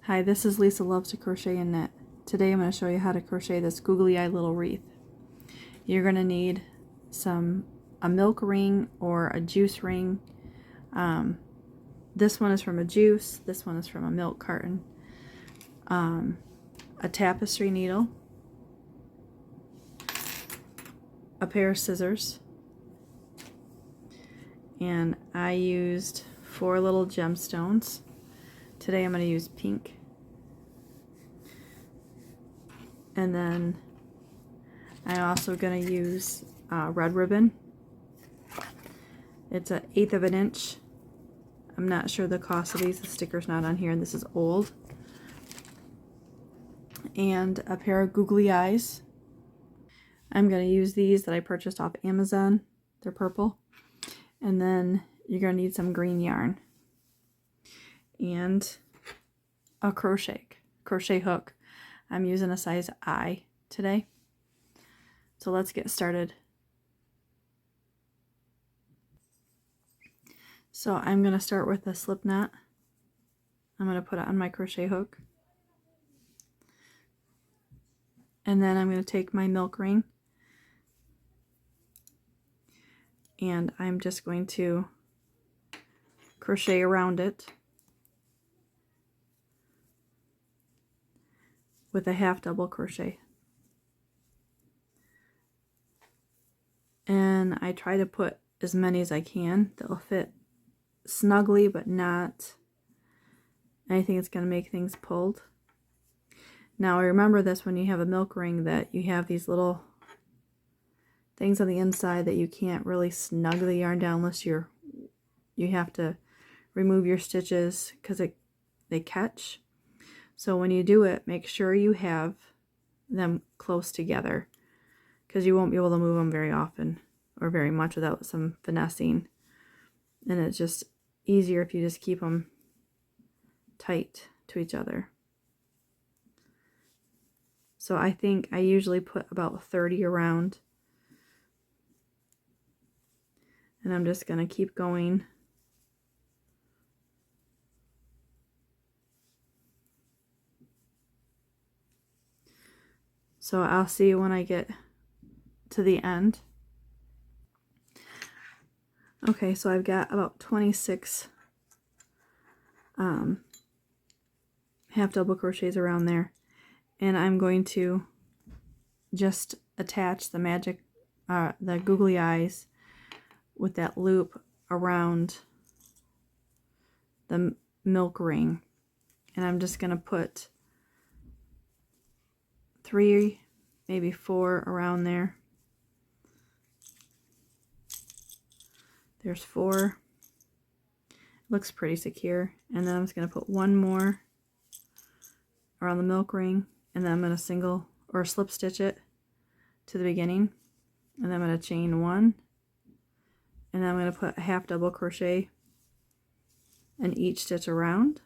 Hi, this is Lisa Loves to Crochet and Knit. Today I'm going to show you how to crochet this googly eye little wreath. You're going to need a milk ring or a juice ring. This one is from a juice, this one is from a milk carton. A tapestry needle, a pair of scissors, and I used 4 little gemstones. Today I'm going to use pink. And then I'm also going to use red ribbon. It's an 1/8 of an inch. I'm not sure the cost of these. The sticker's not on here, and this is old. And a pair of googly eyes. I'm going to use these that I purchased off Amazon. They're purple. And then you're going to need some green yarn. And a crochet hook. I'm using a size I today. So let's get started. So I'm going to start with a slip knot. I'm going to put it on my crochet hook. And then I'm going to take my milk ring. And I'm just going to crochet around it with a half double crochet. And I try to put as many as I can that will fit snugly, but not anything that's going to make things pulled. Now remember this when you have a milk ring, that you have these little things on the inside that you can't really snug the yarn down unless you have to remove your stitches because they catch. So when you do it, make sure you have them close together, because you won't be able to move them very often or very much without some finessing. And it's just easier if you just keep them tight to each other. So I think I usually put about 30 around. And I'm just going to keep going. So I'll see you when I get to the end. Okay, so I've got about 26 half double crochets around there. And I'm going to just attach the the googly eyes with that loop around the milk ring. And I'm just going to put 3, maybe 4 around there. There's 4. Looks pretty secure. And then I'm just going to put 1 more around the milk ring, and then I'm going to single or slip stitch it to the beginning, and then I'm going to chain 1, and then I'm going to put a half double crochet in each stitch around.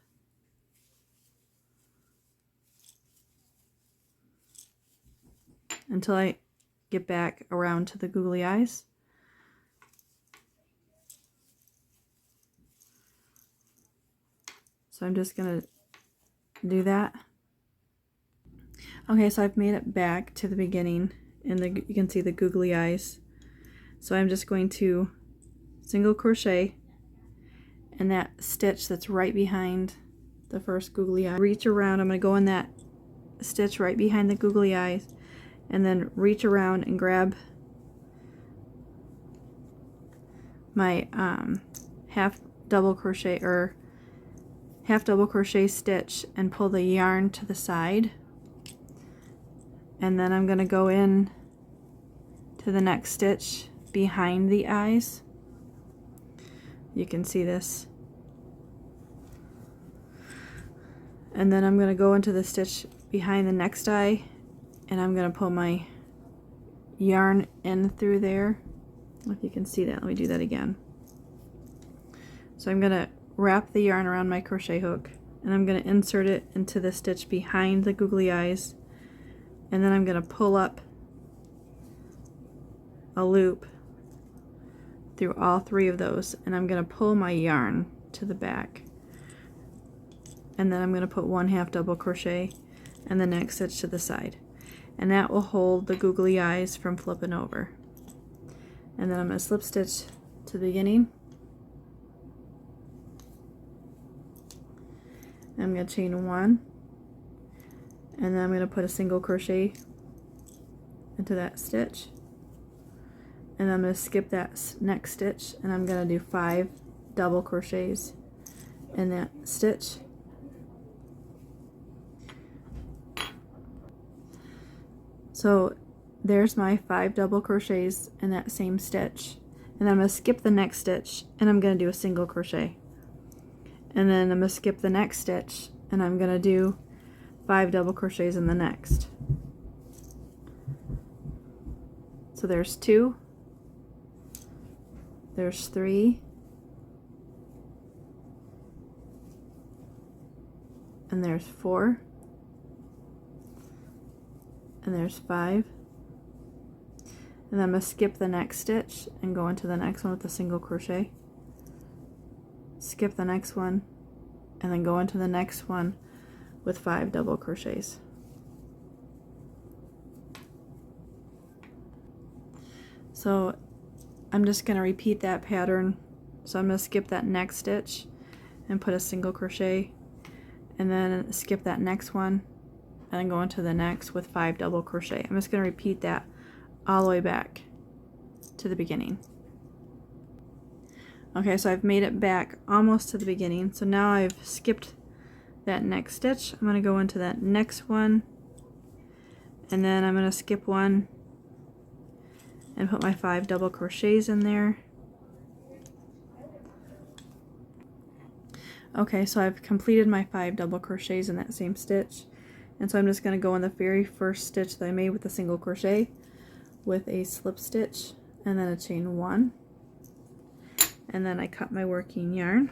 Until I get back around to the googly eyes. So I'm just going to do that. Okay, so I've made it back to the beginning, and you can see the googly eyes. So I'm just going to single crochet in that stitch that's right behind the first googly eye. Reach around, I'm going to go in that stitch right behind the googly eyes, and then reach around and grab my half double crochet stitch and pull the yarn to the side. And then I'm going to go in to the next stitch behind the eyes. You can see this. And then I'm going to go into the stitch behind the next eye, and I'm going to pull my yarn in through there. If you can see that, let me do that again. So I'm going to wrap the yarn around my crochet hook, and I'm going to insert it into the stitch behind the googly eyes. And then I'm going to pull up a loop through all 3 of those, and I'm going to pull my yarn to the back. and then I'm going to put 1/2 double crochet and the next stitch to the side, and that will hold the googly eyes from flipping over. And then I'm going to slip stitch to the beginning. I'm going to chain 1, and then I'm going to put a single crochet into that stitch, and I'm going to skip that next stitch, and I'm going to do 5 double crochets in that stitch. So there's my 5 double crochets in that same stitch, and I'm going to skip the next stitch, and I'm going to do a single crochet, and then I'm going to skip the next stitch, and I'm going to do 5 double crochets in the next. So there's 2, there's 3, and there's 4, and there's 5, and then I'm going to skip the next stitch and go into the next one with a single crochet, skip the next one, and then go into the next one with 5 double crochets. So I'm just going to repeat that pattern. So I'm going to skip that next stitch and put a single crochet, and then skip that next one and then go into the next with 5 double crochet. I'm just going to repeat that all the way back to the beginning. Okay, so I've made it back almost to the beginning. So now I've skipped that next stitch. I'm going to go into that next one, and then I'm going to skip one and put my 5 double crochets in there. Okay, so I've completed my 5 double crochets in that same stitch, and so I'm just going to go in the very first stitch that I made with a single crochet with a slip stitch and then a chain 1, and then I cut my working yarn,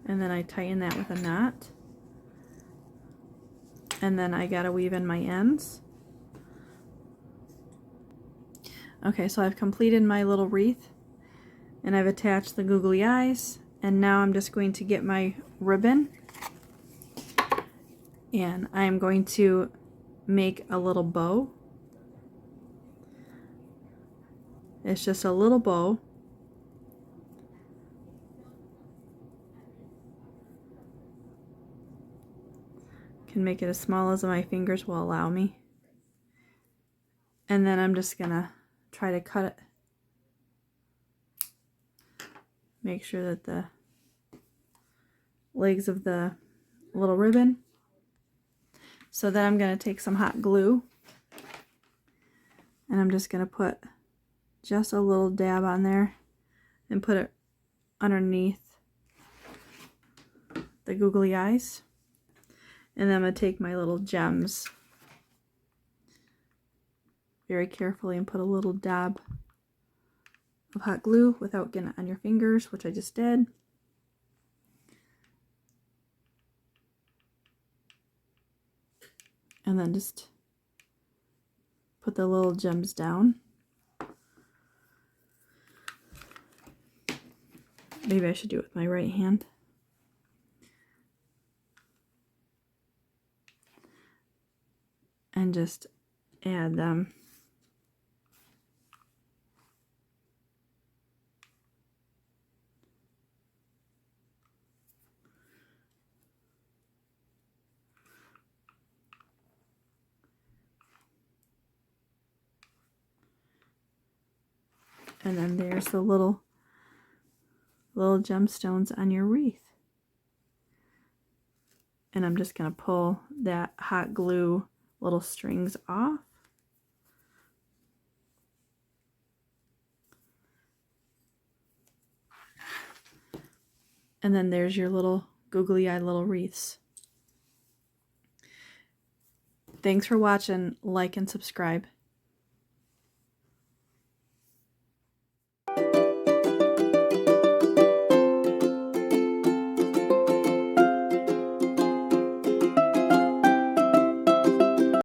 and then I tighten that with a knot, and then I gotta weave in my ends. Okay, so I've completed my little wreath, and I've attached the googly eyes, and now I'm just going to get my ribbon, and I'm going to make a little bow. It's just a little bow. Can make it as small as my fingers will allow me. And then I'm just gonna try to cut it. Make sure that the legs of the little ribbon. So then I'm gonna take some hot glue, and I'm just gonna put just a little dab on there and put it underneath the googly eyes. And then I'm going to take my little gems very carefully and put a little dab of hot glue without getting it on your fingers, which I just did. And then just put the little gems down. Maybe I should do it with my right hand. And just add them. And then there's the little gemstones on your wreath. And I'm just going to pull that hot glue little strings off. And then there's your little googly eyed little wreaths. Thanks for watching. Like and subscribe.